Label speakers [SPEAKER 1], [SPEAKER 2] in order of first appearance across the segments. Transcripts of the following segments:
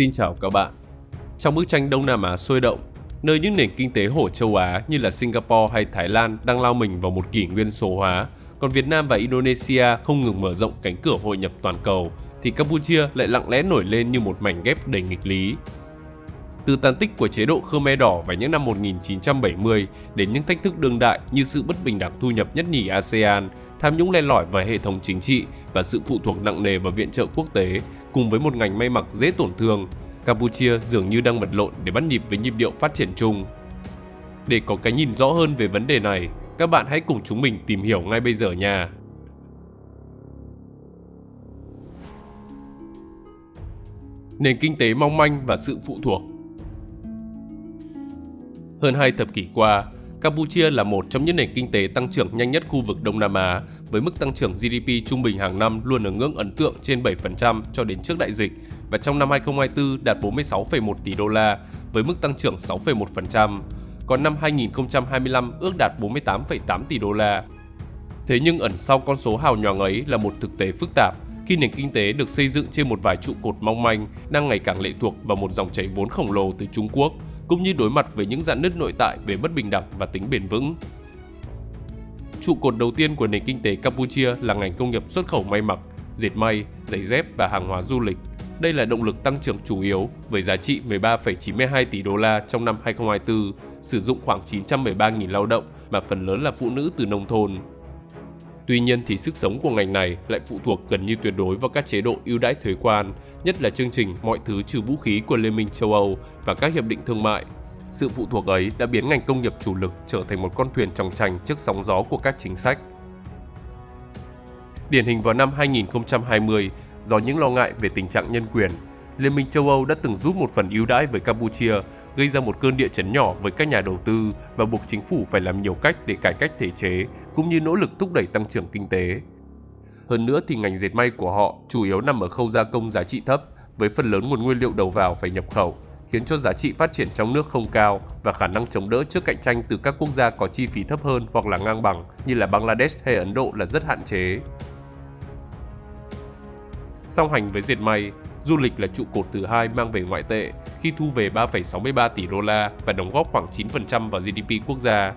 [SPEAKER 1] Xin chào các bạn. Trong bức tranh Đông Nam Á sôi động, nơi những nền kinh tế hổ châu Á như là Singapore hay Thái Lan đang lao mình vào một kỷ nguyên số hóa, còn Việt Nam và Indonesia không ngừng mở rộng cánh cửa hội nhập toàn cầu, thì Campuchia lại lặng lẽ nổi lên như một mảnh ghép đầy nghịch lý. Từ tàn tích của chế độ Khmer Đỏ vào những năm 1970 đến những thách thức đương đại như sự bất bình đẳng thu nhập nhất nhì ASEAN, tham nhũng len lỏi vào hệ thống chính trị và sự phụ thuộc nặng nề vào viện trợ quốc tế, cùng với một ngành may mặc dễ tổn thương, Campuchia dường như đang vật lộn để bắt nhịp với nhịp điệu phát triển chung. Để có cái nhìn rõ hơn về vấn đề này, các bạn hãy cùng chúng mình tìm hiểu ngay bây giờ nha. Nền kinh tế mong manh và sự phụ thuộc. Hơn 2 thập kỷ qua, Campuchia là một trong những nền kinh tế tăng trưởng nhanh nhất khu vực Đông Nam Á, với mức tăng trưởng GDP trung bình hàng năm luôn ở ngưỡng ấn tượng trên 7% cho đến trước đại dịch, và trong năm 2024 đạt 46,1 tỷ đô la với mức tăng trưởng 6,1%, còn năm 2025 ước đạt 48,8 tỷ đô la. Thế nhưng ẩn sau con số hào nhoáng ấy là một thực tế phức tạp, khi nền kinh tế được xây dựng trên một vài trụ cột mong manh đang ngày càng lệ thuộc vào một dòng chảy vốn khổng lồ từ Trung Quốc, cũng như đối mặt với những rạn nứt nội tại về bất bình đẳng và tính bền vững. Trụ cột đầu tiên của nền kinh tế Campuchia là ngành công nghiệp xuất khẩu may mặc, dệt may, giày dép và hàng hóa du lịch. Đây là động lực tăng trưởng chủ yếu với giá trị 13,92 tỷ đô la trong năm 2024, sử dụng khoảng 913.000 lao động mà phần lớn là phụ nữ từ nông thôn. Tuy nhiên thì sức sống của ngành này lại phụ thuộc gần như tuyệt đối vào các chế độ ưu đãi thuế quan, nhất là chương trình mọi thứ trừ vũ khí của Liên minh châu Âu và các hiệp định thương mại. Sự phụ thuộc ấy đã biến ngành công nghiệp chủ lực trở thành một con thuyền chòng chành trước sóng gió của các chính sách. Điển hình vào năm 2020, do những lo ngại về tình trạng nhân quyền, Liên minh châu Âu đã từng rút một phần ưu đãi với Campuchia, gây ra một cơn địa chấn nhỏ với các nhà đầu tư và buộc chính phủ phải làm nhiều cách để cải cách thể chế, cũng như nỗ lực thúc đẩy tăng trưởng kinh tế. Hơn nữa thì ngành dệt may của họ chủ yếu nằm ở khâu gia công giá trị thấp, với phần lớn nguồn nguyên liệu đầu vào phải nhập khẩu, khiến cho giá trị phát triển trong nước không cao và khả năng chống đỡ trước cạnh tranh từ các quốc gia có chi phí thấp hơn hoặc là ngang bằng như là Bangladesh hay Ấn Độ là rất hạn chế. Song hành với dệt may, du lịch là trụ cột thứ hai mang về ngoại tệ khi thu về 3,63 tỷ đô la và đóng góp khoảng 9% vào GDP quốc gia.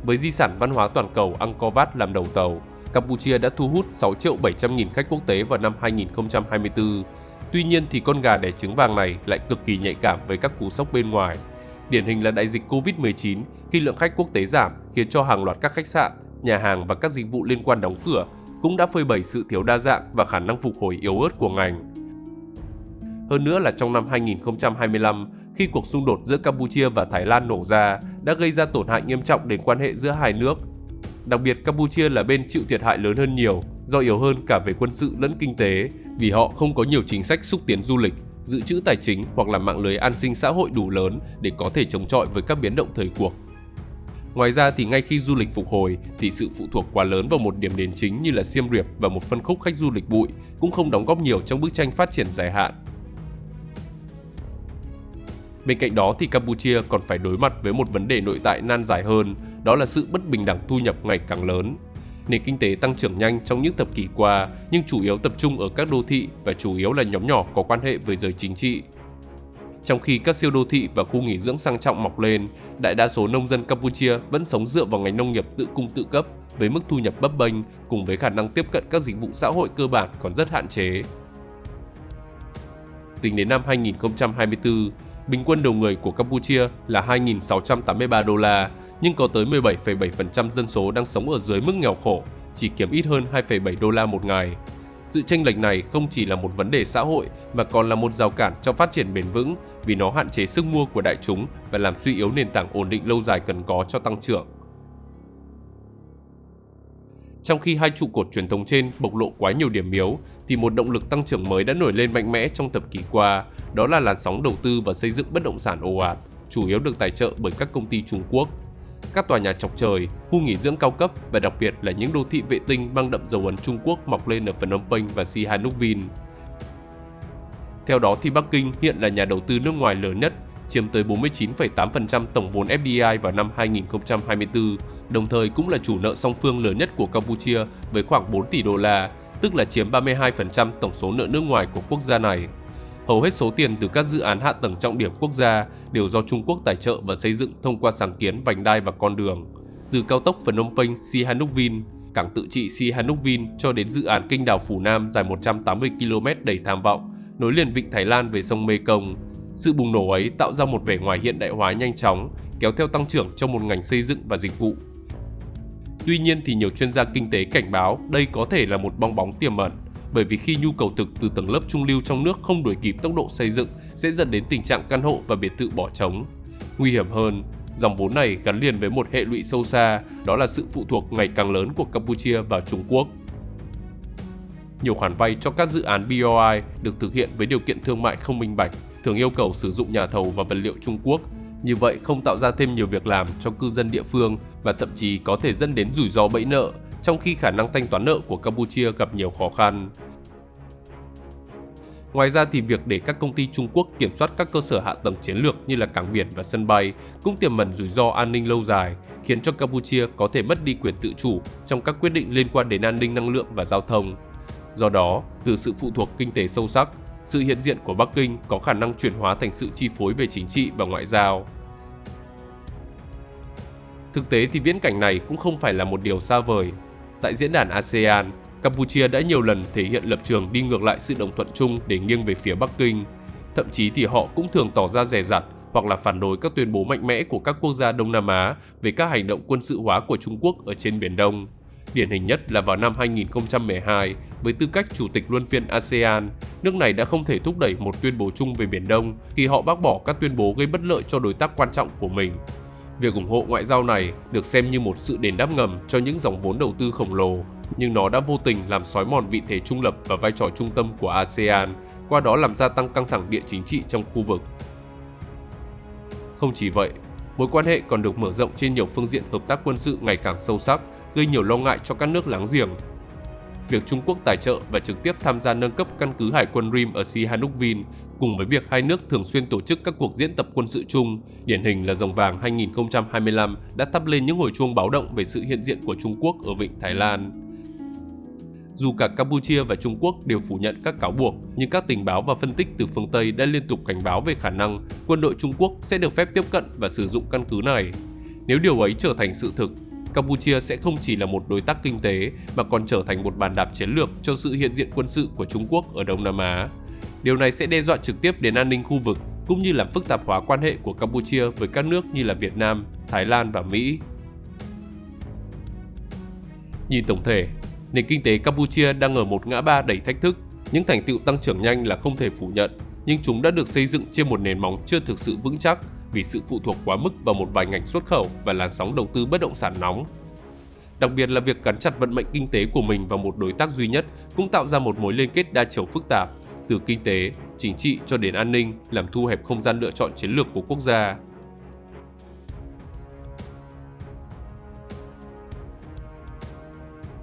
[SPEAKER 1] Với di sản văn hóa toàn cầu Angkor Wat làm đầu tàu, Campuchia đã thu hút 6.700.000 khách quốc tế vào năm 2024. Tuy nhiên thì con gà đẻ trứng vàng này lại cực kỳ nhạy cảm với các cú sốc bên ngoài. Điển hình là đại dịch Covid-19 khi lượng khách quốc tế giảm khiến cho hàng loạt các khách sạn, nhà hàng và các dịch vụ liên quan đóng cửa, cũng đã phơi bày sự thiếu đa dạng và khả năng phục hồi yếu ớt của ngành. Hơn nữa là trong năm 2025, khi cuộc xung đột giữa Campuchia và Thái Lan nổ ra đã gây ra tổn hại nghiêm trọng đến quan hệ giữa hai nước. Đặc biệt Campuchia là bên chịu thiệt hại lớn hơn nhiều, do yếu hơn cả về quân sự lẫn kinh tế, vì họ không có nhiều chính sách xúc tiến du lịch, dự trữ tài chính hoặc là mạng lưới an sinh xã hội đủ lớn để có thể chống chọi với các biến động thời cuộc. Ngoài ra thì ngay khi du lịch phục hồi thì sự phụ thuộc quá lớn vào một điểm đến chính như là Siem Reap và một phân khúc khách du lịch bụi cũng không đóng góp nhiều trong bức tranh phát triển dài hạn. Bên cạnh đó thì Campuchia còn phải đối mặt với một vấn đề nội tại nan giải hơn, đó là sự bất bình đẳng thu nhập ngày càng lớn. Nền kinh tế tăng trưởng nhanh trong những thập kỷ qua nhưng chủ yếu tập trung ở các đô thị và chủ yếu là nhóm nhỏ có quan hệ với giới chính trị. Trong khi các siêu đô thị và khu nghỉ dưỡng sang trọng mọc lên, đại đa số nông dân Campuchia vẫn sống dựa vào ngành nông nghiệp tự cung tự cấp với mức thu nhập bấp bênh cùng với khả năng tiếp cận các dịch vụ xã hội cơ bản còn rất hạn chế. Tính đến năm 2024, bình quân đầu người của Campuchia là 2.683 đô la, nhưng có tới 17,7% dân số đang sống ở dưới mức nghèo khổ, chỉ kiếm ít hơn 2,7 đô la một ngày. Sự chênh lệch này không chỉ là một vấn đề xã hội mà còn là một rào cản cho phát triển bền vững vì nó hạn chế sức mua của đại chúng và làm suy yếu nền tảng ổn định lâu dài cần có cho tăng trưởng. Trong khi hai trụ cột truyền thống trên bộc lộ quá nhiều điểm yếu, thì một động lực tăng trưởng mới đã nổi lên mạnh mẽ trong thập kỷ qua, đó là làn sóng đầu tư và xây dựng bất động sản ồ ạt, chủ yếu được tài trợ bởi các công ty Trung Quốc. Các tòa nhà chọc trời, khu nghỉ dưỡng cao cấp và đặc biệt là những đô thị vệ tinh mang đậm dấu ấn Trung Quốc mọc lên ở Phnom Penh và Sihanoukville. Theo đó thì Bắc Kinh hiện là nhà đầu tư nước ngoài lớn nhất, chiếm tới 49,8% tổng vốn FDI vào năm 2024, đồng thời cũng là chủ nợ song phương lớn nhất của Campuchia với khoảng 4 tỷ đô la, tức là chiếm 32% tổng số nợ nước ngoài của quốc gia này. Hầu hết số tiền từ các dự án hạ tầng trọng điểm quốc gia đều do Trung Quốc tài trợ và xây dựng thông qua sáng kiến vành đai và con đường. Từ cao tốc Phnom Penh Sihanouk Vinh, cảng tự trị Sihanouk Vinh cho đến dự án kênh đào Phú Nam dài 180 km đầy tham vọng, nối liền vịnh Thái Lan về sông Mekong. Sự bùng nổ ấy tạo ra một vẻ ngoài hiện đại hóa nhanh chóng, kéo theo tăng trưởng trong một ngành xây dựng và dịch vụ. Tuy nhiên thì nhiều chuyên gia kinh tế cảnh báo đây có thể là một bong bóng tiềm ẩn, bởi vì khi nhu cầu thực từ tầng lớp trung lưu trong nước không đuổi kịp tốc độ xây dựng sẽ dẫn đến tình trạng căn hộ và biệt thự bỏ trống. Nguy hiểm hơn, dòng vốn này gắn liền với một hệ lụy sâu xa, đó là sự phụ thuộc ngày càng lớn của Campuchia vào Trung Quốc. Nhiều khoản vay cho các dự án BOI được thực hiện với điều kiện thương mại không minh bạch, thường yêu cầu sử dụng nhà thầu và vật liệu Trung Quốc. Như vậy không tạo ra thêm nhiều việc làm cho cư dân địa phương và thậm chí có thể dẫn đến rủi ro bẫy nợ, trong khi khả năng thanh toán nợ của Campuchia gặp nhiều khó khăn. Ngoài ra thì việc để các công ty Trung Quốc kiểm soát các cơ sở hạ tầng chiến lược như là cảng biển và sân bay cũng tiềm ẩn rủi ro an ninh lâu dài, khiến cho Campuchia có thể mất đi quyền tự chủ trong các quyết định liên quan đến an ninh năng lượng và giao thông. Do đó, từ sự phụ thuộc kinh tế sâu sắc, sự hiện diện của Bắc Kinh có khả năng chuyển hóa thành sự chi phối về chính trị và ngoại giao. Thực tế thì viễn cảnh này cũng không phải là một điều xa vời. Tại diễn đàn ASEAN, Campuchia đã nhiều lần thể hiện lập trường đi ngược lại sự đồng thuận chung để nghiêng về phía Bắc Kinh. Thậm chí thì họ cũng thường tỏ ra dè dặt hoặc là phản đối các tuyên bố mạnh mẽ của các quốc gia Đông Nam Á về các hành động quân sự hóa của Trung Quốc ở trên Biển Đông. Điển hình nhất là vào năm 2012, với tư cách chủ tịch luân phiên ASEAN, nước này đã không thể thúc đẩy một tuyên bố chung về Biển Đông khi họ bác bỏ các tuyên bố gây bất lợi cho đối tác quan trọng của mình. Việc ủng hộ ngoại giao này được xem như một sự đền đáp ngầm cho những dòng vốn đầu tư khổng lồ, nhưng nó đã vô tình làm xói mòn vị thế trung lập và vai trò trung tâm của ASEAN, qua đó làm gia tăng căng thẳng địa chính trị trong khu vực. Không chỉ vậy, mối quan hệ còn được mở rộng trên nhiều phương diện hợp tác quân sự ngày càng sâu sắc, gây nhiều lo ngại cho các nước láng giềng. Việc Trung Quốc tài trợ và trực tiếp tham gia nâng cấp căn cứ hải quân RIM ở Sihanouk Vinh, cùng với việc hai nước thường xuyên tổ chức các cuộc diễn tập quân sự chung, điển hình là Rồng Vàng 2025 đã thắp lên những hồi chuông báo động về sự hiện diện của Trung Quốc ở vịnh Thái Lan. Dù cả Campuchia và Trung Quốc đều phủ nhận các cáo buộc, nhưng các tình báo và phân tích từ phương Tây đã liên tục cảnh báo về khả năng quân đội Trung Quốc sẽ được phép tiếp cận và sử dụng căn cứ này. Nếu điều ấy trở thành sự thực, Campuchia sẽ không chỉ là một đối tác kinh tế mà còn trở thành một bàn đạp chiến lược cho sự hiện diện quân sự của Trung Quốc ở Đông Nam Á. Điều này sẽ đe dọa trực tiếp đến an ninh khu vực cũng như làm phức tạp hóa quan hệ của Campuchia với các nước như là Việt Nam, Thái Lan và Mỹ. Nhìn tổng thể, nền kinh tế Campuchia đang ở một ngã ba đầy thách thức. Những thành tựu tăng trưởng nhanh là không thể phủ nhận, nhưng chúng đã được xây dựng trên một nền móng chưa thực sự vững chắc vì sự phụ thuộc quá mức vào một vài ngành xuất khẩu và làn sóng đầu tư bất động sản nóng. Đặc biệt là việc gắn chặt vận mệnh kinh tế của mình vào một đối tác duy nhất cũng tạo ra một mối liên kết đa chiều phức tạp, từ kinh tế, chính trị cho đến an ninh, làm thu hẹp không gian lựa chọn chiến lược của quốc gia.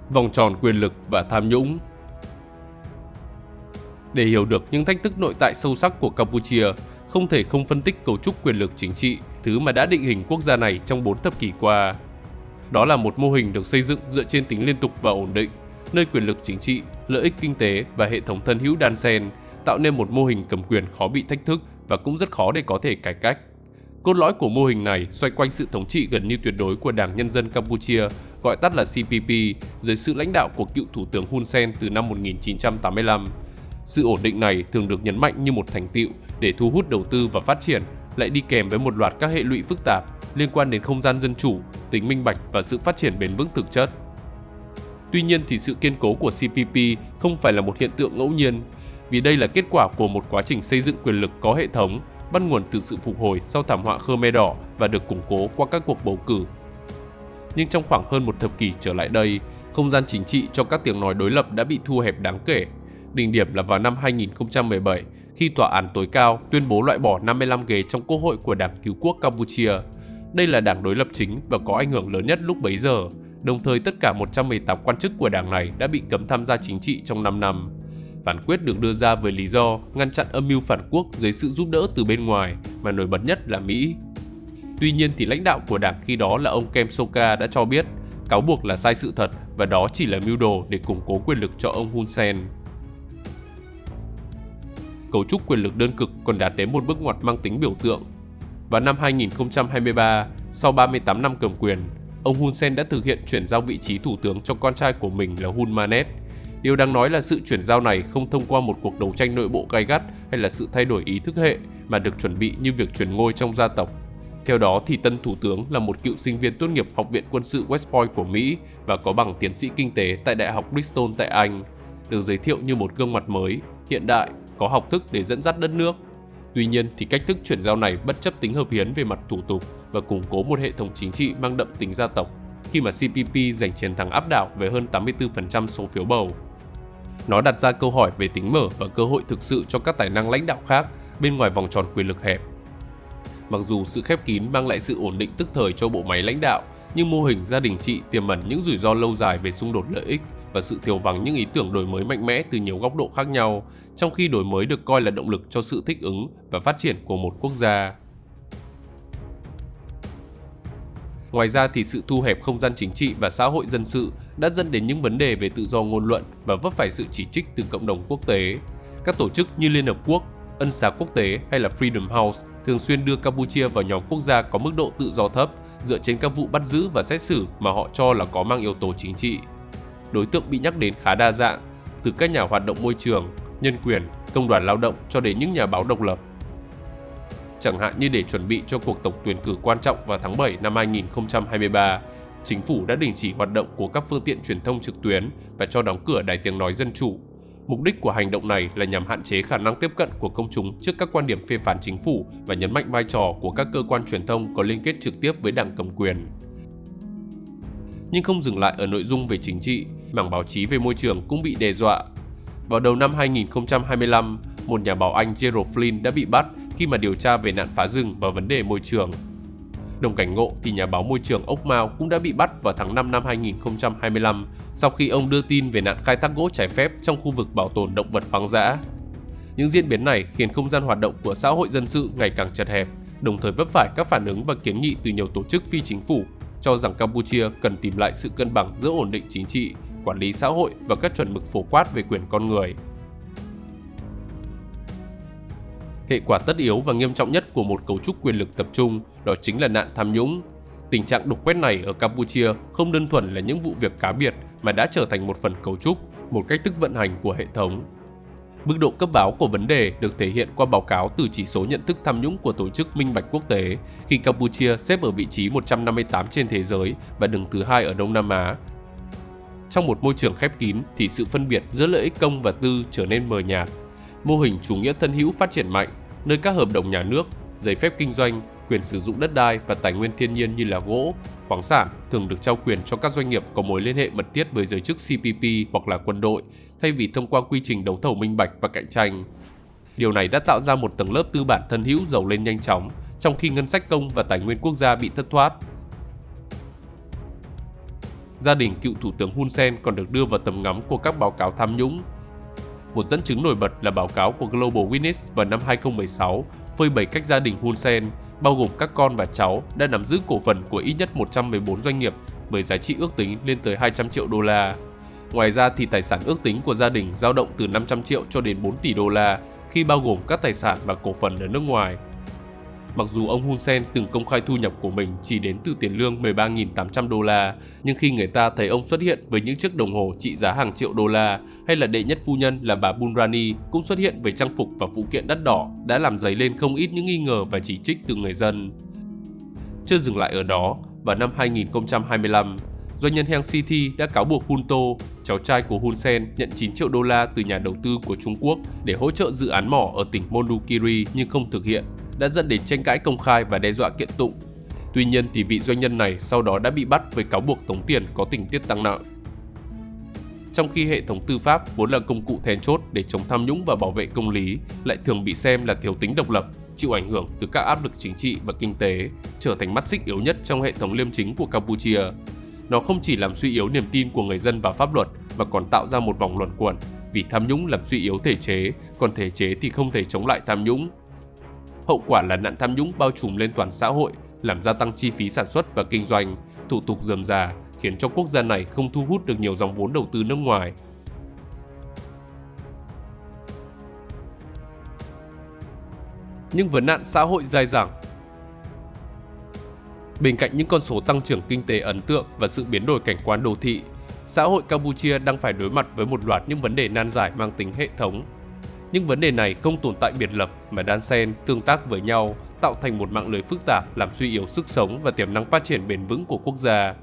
[SPEAKER 1] Vòng tròn quyền lực và tham nhũng. Để hiểu được những thách thức nội tại sâu sắc của Campuchia, không thể không phân tích cấu trúc quyền lực chính trị, thứ mà đã định hình quốc gia này trong 4 thập kỷ qua. Đó là một mô hình được xây dựng dựa trên tính liên tục và ổn định, nơi quyền lực chính trị, lợi ích kinh tế và hệ thống thân hữu đan xen, tạo nên một mô hình cầm quyền khó bị thách thức và cũng rất khó để có thể cải cách. Cốt lõi của mô hình này xoay quanh sự thống trị gần như tuyệt đối của Đảng Nhân dân Campuchia, gọi tắt là CPP, dưới sự lãnh đạo của cựu Thủ tướng Hun Sen từ năm 1985. Sự ổn định này thường được nhấn mạnh như một thành tựu để thu hút đầu tư và phát triển, lại đi kèm với một loạt các hệ lụy phức tạp liên quan đến không gian dân chủ, tính minh bạch và sự phát triển bền vững thực chất. Tuy nhiên thì sự kiên cố của CPP không phải là một hiện tượng ngẫu nhiên, vì đây là kết quả của một quá trình xây dựng quyền lực có hệ thống, bắt nguồn từ sự phục hồi sau thảm họa Khmer Đỏ và được củng cố qua các cuộc bầu cử. Nhưng trong khoảng hơn một thập kỷ trở lại đây, không gian chính trị cho các tiếng nói đối lập đã bị thu hẹp đáng kể. Đỉnh điểm là vào năm 2017, khi Tòa án tối cao tuyên bố loại bỏ 55 ghế trong Quốc hội của Đảng Cứu quốc Campuchia. Đây là đảng đối lập chính và có ảnh hưởng lớn nhất lúc bấy giờ. Đồng thời tất cả 118 quan chức của đảng này đã bị cấm tham gia chính trị trong 5 năm. Phán quyết được đưa ra với lý do ngăn chặn âm mưu phản quốc dưới sự giúp đỡ từ bên ngoài, mà nổi bật nhất là Mỹ. Tuy nhiên thì lãnh đạo của đảng khi đó là ông Kem Sokha đã cho biết cáo buộc là sai sự thật và đó chỉ là mưu đồ để củng cố quyền lực cho ông Hun Sen. cấu trúc quyền lực đơn cực còn đạt đến một bước ngoặt mang tính biểu tượng. Vào năm 2023, sau 38 năm cầm quyền, ông Hun Sen đã thực hiện chuyển giao vị trí thủ tướng cho con trai của mình là Hun Manet. Điều đáng nói là sự chuyển giao này không thông qua một cuộc đấu tranh nội bộ gay gắt hay là sự thay đổi ý thức hệ, mà được chuẩn bị như việc chuyển ngôi trong gia tộc. Theo đó thì tân thủ tướng là một cựu sinh viên tốt nghiệp Học viện Quân sự West Point của Mỹ và có bằng tiến sĩ kinh tế tại Đại học Bristol tại Anh, được giới thiệu như một gương mặt mới, hiện đại, có học thức để dẫn dắt đất nước. Tuy nhiên thì cách thức chuyển giao này bất chấp tính hợp hiến về mặt thủ tục và củng cố một hệ thống chính trị mang đậm tính gia tộc, khi mà CPP giành chiến thắng áp đảo với hơn 84% số phiếu bầu. Nó đặt ra câu hỏi về tính mở và cơ hội thực sự cho các tài năng lãnh đạo khác bên ngoài vòng tròn quyền lực hẹp. Mặc dù sự khép kín mang lại sự ổn định tức thời cho bộ máy lãnh đạo, nhưng mô hình gia đình trị tiềm ẩn những rủi ro lâu dài về xung đột lợi ích và sự thiếu vắng những ý tưởng đổi mới mạnh mẽ từ nhiều góc độ khác nhau, trong khi đổi mới được coi là động lực cho sự thích ứng và phát triển của một quốc gia. Ngoài ra thì sự thu hẹp không gian chính trị và xã hội dân sự đã dẫn đến những vấn đề về tự do ngôn luận và vấp phải sự chỉ trích từ cộng đồng quốc tế. Các tổ chức như Liên Hợp Quốc, Ân xá quốc tế hay là Freedom House thường xuyên đưa Campuchia vào nhóm quốc gia có mức độ tự do thấp dựa trên các vụ bắt giữ và xét xử mà họ cho là có mang yếu tố chính trị. Đối tượng bị nhắc đến khá đa dạng, từ các nhà hoạt động môi trường, nhân quyền, công đoàn lao động cho đến những nhà báo độc lập. Chẳng hạn như để chuẩn bị cho cuộc tổng tuyển cử quan trọng vào tháng 7 năm 2023, chính phủ đã đình chỉ hoạt động của các phương tiện truyền thông trực tuyến và cho đóng cửa Đài Tiếng Nói Dân Chủ. Mục đích của hành động này là nhằm hạn chế khả năng tiếp cận của công chúng trước các quan điểm phê phán chính phủ và nhấn mạnh vai trò của các cơ quan truyền thông có liên kết trực tiếp với đảng cầm quyền. Nhưng không dừng lại ở nội dung về chính trị, mảng báo chí về môi trường cũng bị đe dọa. Vào đầu năm 2025, một nhà báo Anh Gerald Flynn đã bị bắt khi mà điều tra về nạn phá rừng và vấn đề môi trường. Đồng cảnh ngộ thì nhà báo môi trường Ốc Mao cũng đã bị bắt vào tháng 5 năm 2025 sau khi ông đưa tin về nạn khai thác gỗ trái phép trong khu vực bảo tồn động vật hoang dã. Những diễn biến này khiến không gian hoạt động của xã hội dân sự ngày càng chật hẹp, đồng thời vấp phải các phản ứng và kiến nghị từ nhiều tổ chức phi chính phủ cho rằng Campuchia cần tìm lại sự cân bằng giữa ổn định chính trị, quản lý xã hội và các chuẩn mực phổ quát về quyền con người. Hệ quả tất yếu và nghiêm trọng nhất của một cấu trúc quyền lực tập trung đó chính là nạn tham nhũng. Tình trạng đục khoét này ở Campuchia không đơn thuần là những vụ việc cá biệt mà đã trở thành một phần cấu trúc, một cách thức vận hành của hệ thống. Mức độ cấp báo của vấn đề được thể hiện qua báo cáo từ chỉ số nhận thức tham nhũng của Tổ chức Minh bạch Quốc tế, khi Campuchia xếp ở vị trí 158 trên thế giới và đứng thứ 2 ở Đông Nam Á. Trong một môi trường khép kín thì sự phân biệt giữa lợi ích công và tư trở nên mờ nhạt. Mô hình chủ nghĩa thân hữu phát triển mạnh, nơi các hợp đồng nhà nước, giấy phép kinh doanh, quyền sử dụng đất đai và tài nguyên thiên nhiên như là gỗ, khoáng sản thường được trao quyền cho các doanh nghiệp có mối liên hệ mật thiết với giới chức CPP hoặc là quân đội, thay vì thông qua quy trình đấu thầu minh bạch và cạnh tranh. Điều này đã tạo ra một tầng lớp tư bản thân hữu giàu lên nhanh chóng, trong khi ngân sách công và tài nguyên quốc gia bị thất thoát. Gia đình cựu Thủ tướng Hun Sen còn được đưa vào tầm ngắm của các báo cáo tham nhũng. Một dẫn chứng nổi bật là báo cáo của Global Witness vào năm 2016 phơi bày cách gia đình Hun Sen, bao gồm các con và cháu, đã nắm giữ cổ phần của ít nhất 114 doanh nghiệp với giá trị ước tính lên tới 200 triệu đô la. Ngoài ra thì tài sản ước tính của gia đình dao động từ 500 triệu cho đến 4 tỷ đô la khi bao gồm các tài sản và cổ phần ở nước ngoài. Mặc dù ông Hun Sen từng công khai thu nhập của mình chỉ đến từ tiền lương 13.800 đô la, nhưng khi người ta thấy ông xuất hiện với những chiếc đồng hồ trị giá hàng triệu đô la, hay là đệ nhất phu nhân là bà Bun Rani cũng xuất hiện với trang phục và phụ kiện đắt đỏ, đã làm dấy lên không ít những nghi ngờ và chỉ trích từ người dân. Chưa dừng lại ở đó, vào năm 2025, doanh nhân Heng City đã cáo buộc Hun To, cháu trai của Hun Sen, nhận 9 triệu đô la từ nhà đầu tư của Trung Quốc để hỗ trợ dự án mỏ ở tỉnh Mondulkiri nhưng không thực hiện, đã dẫn đến tranh cãi công khai và đe dọa kiện tụng. Tuy nhiên thì vị doanh nhân này sau đó đã bị bắt với cáo buộc tống tiền có tình tiết tăng nặng. Trong khi hệ thống tư pháp vốn là công cụ then chốt để chống tham nhũng và bảo vệ công lý, lại thường bị xem là thiếu tính độc lập, chịu ảnh hưởng từ các áp lực chính trị và kinh tế, trở thành mắt xích yếu nhất trong hệ thống liêm chính của Campuchia. Nó không chỉ làm suy yếu niềm tin của người dân vào pháp luật mà còn tạo ra một vòng luẩn quẩn, vì tham nhũng làm suy yếu thể chế, còn thể chế thì không thể chống lại tham nhũng. Hậu quả là nạn tham nhũng bao trùm lên toàn xã hội, làm gia tăng chi phí sản xuất và kinh doanh, thủ tục rườm rà, khiến cho quốc gia này không thu hút được nhiều dòng vốn đầu tư nước ngoài. những vấn nạn xã hội dai dẳng. Bên cạnh những con số tăng trưởng kinh tế ấn tượng và sự biến đổi cảnh quan đô thị, xã hội Campuchia đang phải đối mặt với một loạt những vấn đề nan giải mang tính hệ thống. Những vấn đề này không tồn tại biệt lập mà đan xen, tương tác với nhau, tạo thành một mạng lưới phức tạp làm suy yếu sức sống và tiềm năng phát triển bền vững của quốc gia.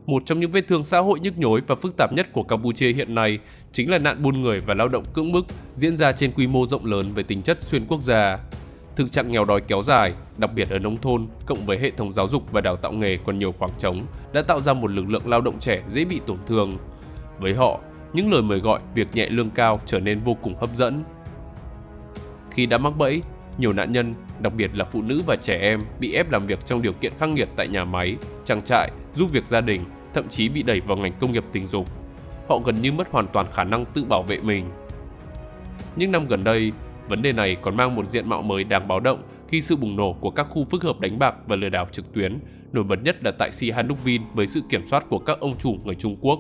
[SPEAKER 1] Một trong những vết thương xã hội nhức nhối và phức tạp nhất của Campuchia hiện nay chính là nạn buôn người và lao động cưỡng bức diễn ra trên quy mô rộng lớn với tính chất xuyên quốc gia. Thực trạng nghèo đói kéo dài, đặc biệt ở nông thôn, cộng với hệ thống giáo dục và đào tạo nghề còn nhiều khoảng trống, đã tạo ra một lực lượng lao động trẻ dễ bị tổn thương. Với họ, những lời mời gọi việc nhẹ lương cao trở nên vô cùng hấp dẫn. Khi đã mắc bẫy, nhiều nạn nhân, đặc biệt là phụ nữ và trẻ em, bị ép làm việc trong điều kiện khắc nghiệt tại nhà máy, trang trại, giúp việc gia đình, thậm chí bị đẩy vào ngành công nghiệp tình dục. Họ gần như mất hoàn toàn khả năng tự bảo vệ mình. Những năm gần đây, vấn đề này còn mang một diện mạo mới đáng báo động khi sự bùng nổ của các khu phức hợp đánh bạc và lừa đảo trực tuyến, nổi bật nhất là tại Sihanoukville với sự kiểm soát của các ông chủ người Trung Quốc.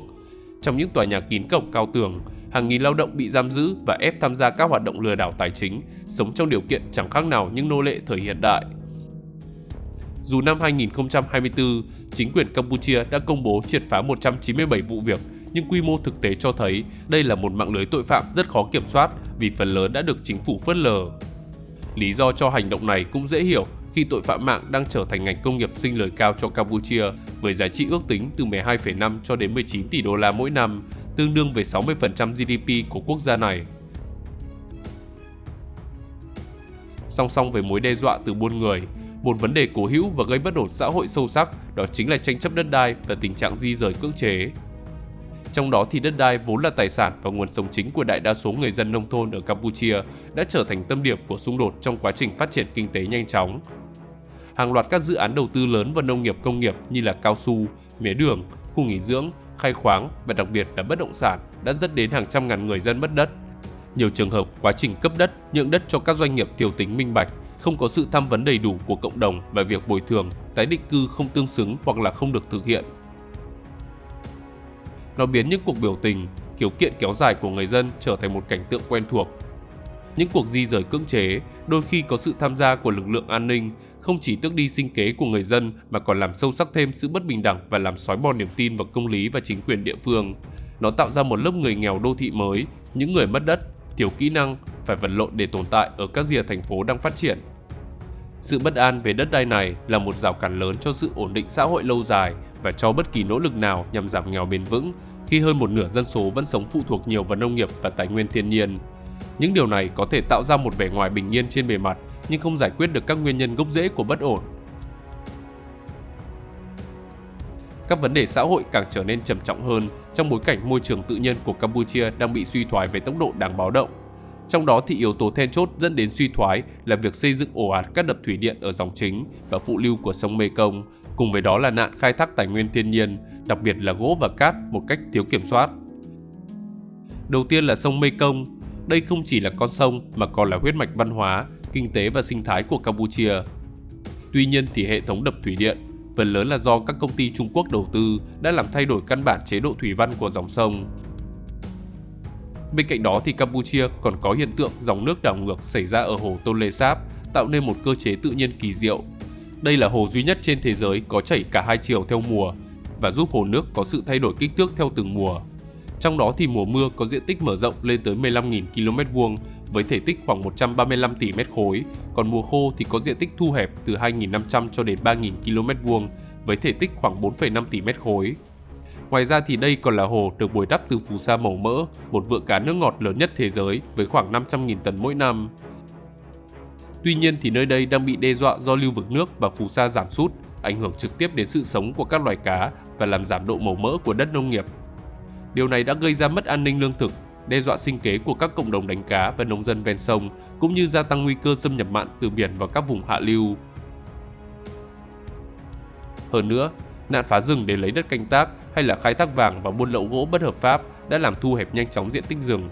[SPEAKER 1] Trong những tòa nhà kín cổng cao tường, hàng nghìn lao động bị giam giữ và ép tham gia các hoạt động lừa đảo tài chính, sống trong điều kiện chẳng khác nào những nô lệ thời hiện đại. Dù năm 2024, chính quyền Campuchia đã công bố triệt phá 197 vụ việc, nhưng quy mô thực tế cho thấy đây là một mạng lưới tội phạm rất khó kiểm soát vì phần lớn đã được chính phủ phớt lờ. Lý do cho hành động này cũng dễ hiểu khi tội phạm mạng đang trở thành ngành công nghiệp sinh lời cao cho Campuchia với giá trị ước tính từ 12,5 cho đến 19 tỷ đô la mỗi năm, tương đương với 60% GDP của quốc gia này. Song song với mối đe dọa từ buôn người, một vấn đề cố hữu và gây bất ổn xã hội sâu sắc đó chính là tranh chấp đất đai và tình trạng di rời cưỡng chế. Trong đó thì đất đai vốn là tài sản và nguồn sống chính của đại đa số người dân nông thôn ở Campuchia đã trở thành tâm điểm của xung đột trong quá trình phát triển kinh tế nhanh chóng. Hàng loạt các dự án đầu tư lớn vào nông nghiệp công nghiệp như là cao su, mía đường, khu nghỉ dưỡng, khai khoáng và đặc biệt là bất động sản đã dẫn đến hàng trăm ngàn người dân mất đất. Nhiều trường hợp quá trình cấp đất, nhượng đất cho các doanh nghiệp thiếu tính minh bạch, không có sự tham vấn đầy đủ của cộng đồng và việc bồi thường, tái định cư không tương xứng hoặc là không được thực hiện. Nó biến những cuộc biểu tình, khiếu kiện kéo dài của người dân trở thành một cảnh tượng quen thuộc. Những cuộc di rời cưỡng chế, đôi khi có sự tham gia của lực lượng an ninh, không chỉ tước đi sinh kế của người dân mà còn làm sâu sắc thêm sự bất bình đẳng và làm xói mòn niềm tin vào công lý và chính quyền địa phương. Nó tạo ra một lớp người nghèo đô thị mới, những người mất đất, thiếu kỹ năng, phải vật lộn để tồn tại ở các rìa thành phố đang phát triển. Sự bất an về đất đai này là một rào cản lớn cho sự ổn định xã hội lâu dài và cho bất kỳ nỗ lực nào nhằm giảm nghèo bền vững, khi hơn một nửa dân số vẫn sống phụ thuộc nhiều vào nông nghiệp và tài nguyên thiên nhiên. Những điều này có thể tạo ra một vẻ ngoài bình yên trên bề mặt, nhưng không giải quyết được các nguyên nhân gốc rễ của bất ổn. Các vấn đề xã hội càng trở nên trầm trọng hơn trong bối cảnh môi trường tự nhiên của Campuchia đang bị suy thoái với tốc độ đáng báo động. Trong đó thì yếu tố then chốt dẫn đến suy thoái là việc xây dựng ồ ạt các đập thủy điện ở dòng chính và phụ lưu của sông Mekong, cùng với đó là nạn khai thác tài nguyên thiên nhiên, đặc biệt là gỗ và cát một cách thiếu kiểm soát. Đầu tiên là sông Mekong. Đây không chỉ là con sông mà còn là huyết mạch văn hóa, kinh tế và sinh thái của Campuchia. Tuy nhiên thì hệ thống đập thủy điện, phần lớn là do các công ty Trung Quốc đầu tư, đã làm thay đổi căn bản chế độ thủy văn của dòng sông. Bên cạnh đó thì Campuchia còn có hiện tượng dòng nước đảo ngược xảy ra ở hồ Tonle Sap, tạo nên một cơ chế tự nhiên kỳ diệu. Đây là hồ duy nhất trên thế giới có chảy cả hai chiều theo mùa và giúp hồ nước có sự thay đổi kích thước theo từng mùa. Trong đó thì mùa mưa có diện tích mở rộng lên tới 15.000 km2 với thể tích khoảng 135 tỷ mét khối, còn mùa khô thì có diện tích thu hẹp từ 2.500 cho đến 3.000 km2 với thể tích khoảng 4,5 tỷ mét khối. Ngoài ra thì đây còn là hồ được bồi đắp từ phù sa màu mỡ, một vựa cá nước ngọt lớn nhất thế giới với khoảng 500.000 tấn mỗi năm. Tuy nhiên thì nơi đây đang bị đe dọa do lưu vực nước và phù sa giảm sút, ảnh hưởng trực tiếp đến sự sống của các loài cá và làm giảm độ màu mỡ của đất nông nghiệp. Điều này đã gây ra mất an ninh lương thực, đe dọa sinh kế của các cộng đồng đánh cá và nông dân ven sông, cũng như gia tăng nguy cơ xâm nhập mặn từ biển vào các vùng hạ lưu. Hơn nữa, nạn phá rừng để lấy đất canh tác hay là khai thác vàng và buôn lậu gỗ bất hợp pháp đã làm thu hẹp nhanh chóng diện tích rừng.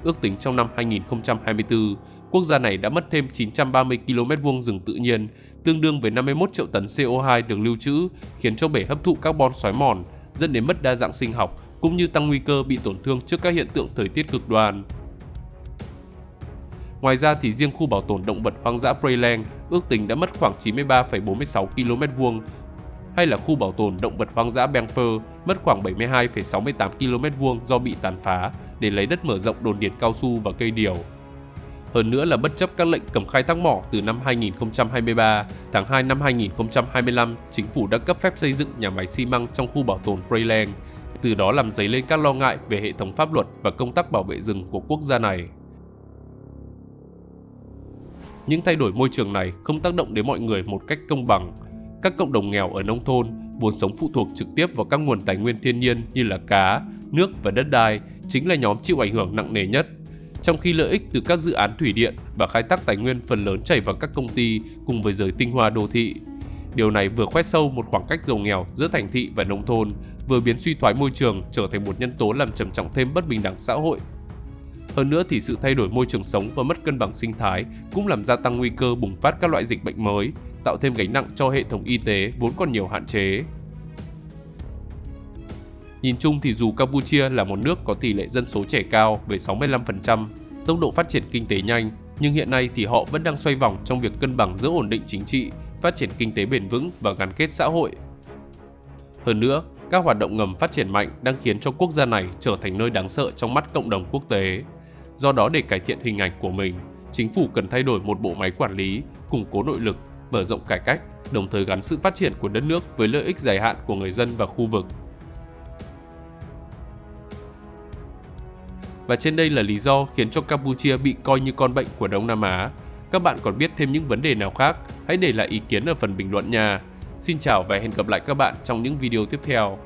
[SPEAKER 1] Ước tính trong năm 2024, quốc gia này đã mất thêm 930 km2 rừng tự nhiên, tương đương với 51 triệu tấn CO2 được lưu trữ, khiến cho bể hấp thụ carbon xói mòn, dẫn đến mất đa dạng sinh học, cũng như tăng nguy cơ bị tổn thương trước các hiện tượng thời tiết cực đoan. Ngoài ra thì riêng khu bảo tồn động vật hoang dã Preland ước tính đã mất khoảng 93,46 km2, hay là khu bảo tồn động vật hoang dã Benper mất khoảng 72,68 km2 do bị tàn phá để lấy đất mở rộng đồn điền cao su và cây điều. Hơn nữa là bất chấp các lệnh cấm khai thác mỏ từ năm 2023, tháng 2 năm 2025, chính phủ đã cấp phép xây dựng nhà máy xi măng trong khu bảo tồn Preland, từ đó làm dấy lên các lo ngại về hệ thống pháp luật và công tác bảo vệ rừng của quốc gia này. Những thay đổi môi trường này không tác động đến mọi người một cách công bằng. Các cộng đồng nghèo ở nông thôn vốn sống phụ thuộc trực tiếp vào các nguồn tài nguyên thiên nhiên như là cá, nước và đất đai chính là nhóm chịu ảnh hưởng nặng nề nhất. Trong khi lợi ích từ các dự án thủy điện và khai thác tài nguyên phần lớn chảy vào các công ty cùng với giới tinh hoa đô thị. Điều này vừa khoét sâu một khoảng cách giàu nghèo giữa thành thị và nông thôn, vừa biến suy thoái môi trường trở thành một nhân tố làm trầm trọng thêm bất bình đẳng xã hội. Hơn nữa thì sự thay đổi môi trường sống và mất cân bằng sinh thái cũng làm gia tăng nguy cơ bùng phát các loại dịch bệnh mới, tạo thêm gánh nặng cho hệ thống y tế vốn còn nhiều hạn chế. Nhìn chung thì dù Campuchia là một nước có tỷ lệ dân số trẻ cao với 65%, tốc độ phát triển kinh tế nhanh, nhưng hiện nay thì họ vẫn đang xoay vòng trong việc cân bằng giữa ổn định chính trị, phát triển kinh tế bền vững và gắn kết xã hội. Hơn nữa, các hoạt động ngầm phát triển mạnh đang khiến cho quốc gia này trở thành nơi đáng sợ trong mắt cộng đồng quốc tế. Do đó để cải thiện hình ảnh của mình, chính phủ cần thay đổi một bộ máy quản lý, củng cố nội lực, mở rộng cải cách, đồng thời gắn sự phát triển của đất nước với lợi ích dài hạn của người dân và khu vực. Và trên đây là lý do khiến cho Campuchia bị coi như con bệnh của Đông Nam Á. Các bạn còn biết thêm những vấn đề nào khác? Hãy để lại ý kiến ở phần bình luận nha. Xin chào và hẹn gặp lại các bạn trong những video tiếp theo.